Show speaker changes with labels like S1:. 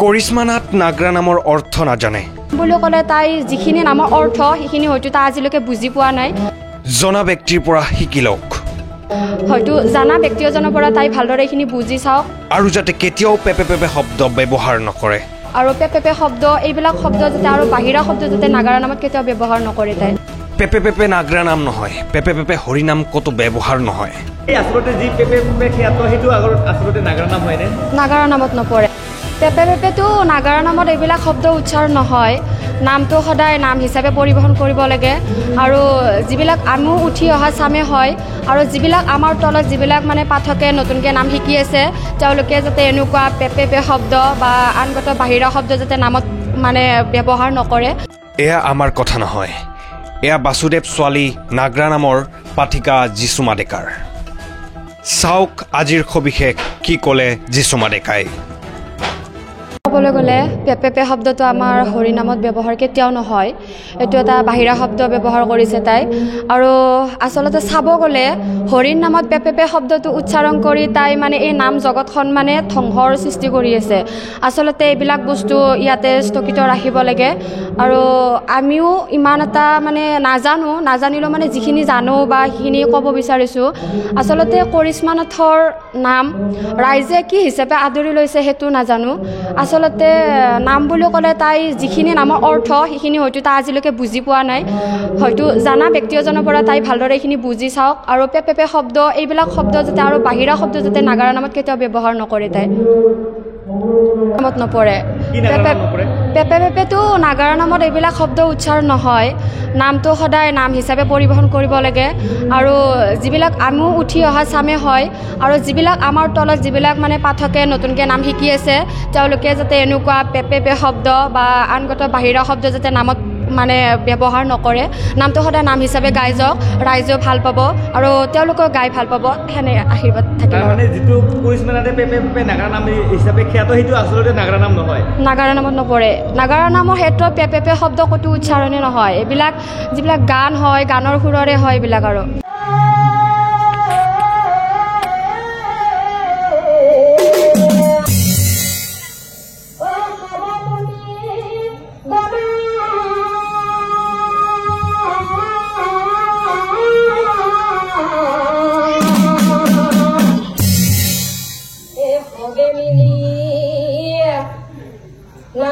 S1: কৰিশ্মা নাথ নাগৰা নামৰ অৰ্থ নাজানে
S2: বুলি ক'লে তাই যিখিনি নামৰ অৰ্থ সেইখিনি হয়তো তাই আজিলৈকে বুজি পোৱা নাই।
S1: জনা ব্যক্তিৰ পৰা শিকি লওক
S2: হয়তো জানা ব্যক্তি এজনৰ পৰা তাই ভালদৰে এইখিনি বুজি চাওক
S1: আৰু যাতে কেতিয়াও পেপে পেপে শব্দ ব্যৱহাৰ নকৰে
S2: আৰু পেপে শব্দ এইবিলাক শব্দ যাতে আৰু বাহিৰা শব্দ যাতে নাগাৰা নামত কেতিয়াও ব্যৱহাৰ নকৰে তাই।
S1: পেপে পেপে নাগৰা নাম নহয়, পেপে পেপে হৰি নাম কতো ব্যৱহাৰ নহয়।
S3: এই আচলতে যি পেপে পেপে খ্যাত সেইটো আগত আচলতে নাগৰা নাম হয়নে?
S2: নাগাৰা নামত নপৰে। পেপে পেপেটো নাগাৰা নামত এইবিলাক শব্দ উচ্চাৰণ নহয়। নামটো সদায় নাম হিচাপে পৰিবহণ কৰিব লাগে আৰু যিবিলাক আমিও উঠি অহা চামে হয় আৰু যিবিলাক আমাৰ তলত যিবিলাক মানে পাঠকে নতুনকৈ নাম শিকি আছে তেওঁলোকে যাতে এনেকুৱা পেপে শব্দ বা আনগত বাহিৰা শব্দ যাতে নামত মানে ব্যৱহাৰ নকৰে।
S1: এয়া আমাৰ কথা নহয়, এয়া বাসুদেৱ ছোৱালী নাগৰা নামৰ পাঠিকা জিচুমা ডেকাৰ। চাওক আজিৰ সবিশেষ কি ক'লে জিচুমা ডেকাই।
S2: ক'বলৈ গ'লে পেপে শব্দটো আমাৰ হৰি নামত ব্যৱহাৰ কেতিয়াও নহয়, এইটো এটা বাহিৰা শব্দ ব্যৱহাৰ কৰিছে তাই। আৰু আচলতে চাব গ'লে হৰিৰ নামত পেপে শব্দটো উচ্চাৰণ কৰি তাই মানে এই নাম জগতখন মানে ধ্বংসৰ সৃষ্টি কৰি আছে। আচলতে এইবিলাক বস্তু ইয়াতে স্থগিত ৰাখিব লাগে আৰু আমিও ইমান এটা মানে নাজানিলেও মানে যিখিনি জানো বা সেইখিনি ক'ব বিচাৰিছোঁ। আচলতে কৰিশ্মা নাথৰ নাম ৰাইজে কি হিচাপে আদৰি লৈছে সেইটো নাজানো। আচলতে নাম বুলি ক'লে তাই যিখিনি নামৰ অৰ্থ সেইখিনি হয়তো তাই আজিলৈকে বুজি পোৱা নাই। হয়তো জানা ব্যক্তি এজনৰ পৰা তাই ভালদৰে এইখিনি বুজি চাওক আৰু পেপে শব্দ এইবিলাক শব্দ যাতে আৰু বাহিৰা শব্দ যাতে নাগাৰা নামত কেতিয়াও ব্যৱহাৰ নকৰে তাই। নামত নপৰে। পেপে পেপেটো নাগাৰা নামত এইবিলাক শব্দ উচ্চাৰণ নহয়। নামটো সদায় নাম হিচাপে পৰিবহণ কৰিব লাগে আৰু যিবিলাক আমিও উঠি অহা চামে হয় আৰু যিবিলাক আমাৰ তলত যিবিলাক মানে পাঠকে নতুনকৈ নাম শিকি আছে তেওঁলোকে যাতে এনেকুৱা পেপে শব্দ বা আনগত বাহিৰা শব্দ যাতে নামত মানে ব্যৱহাৰ নকৰে। নামটো সদায় নাম হিচাপে গাই যাওক, ৰাইজেও ভাল পাব আৰু তেওঁলোকেও গাই ভাল পাব, সেনে আশীৰ্বাদ থাকিব।
S3: মানে যিটো কৰিশ্মা নাথে পেপে পেপে নাগৰা নাম হিচাপে খ্যাত সেইটো আচলতে নাগৰা নাম নহয়,
S2: নাগাৰা নামত নপৰে। নাগাৰা নামৰ ক্ষেত্ৰত পেপে শব্দ ক'তো উচ্চাৰণে নহয়। এইবিলাক যিবিলাক গান হয় গানৰ সুৰৰে হয় এইবিলাক আৰু। Gemini, la